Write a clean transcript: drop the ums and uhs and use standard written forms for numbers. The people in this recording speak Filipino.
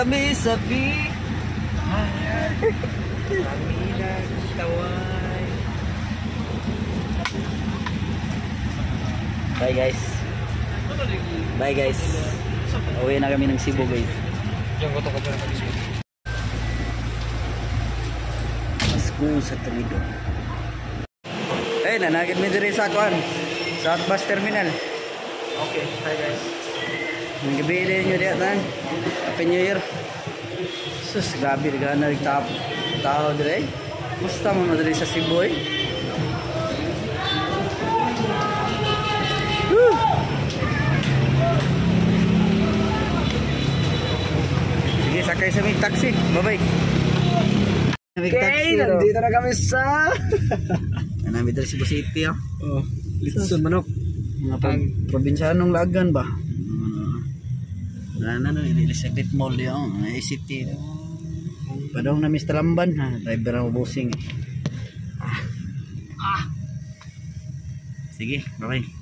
kami sa beach. Kami nagtaway. Bye guys. Bye guys. Uwi na kami ng Cebu guys. Diyan ko ito ka pala kami. Pasko sa Toledo. Nanagid mi diri sa kuan. South Bus Terminal. Okay, hi guys. Ang gabi din nyo diyan tan. Happy New Year. Sus, grabe ka na tao diri. Musta mo diri sa Cebu eh? Sige, sakay sa may taxi. Bye-bye. Okay, nandito na kami sa Nami diri Cebu City ah. Oh, Litson manok. Mga probinsyanong lagan ba? Elizabeth Mall yung city. Padong na Mr. Lamban ha, driver ang busing. Sige, bye-bye.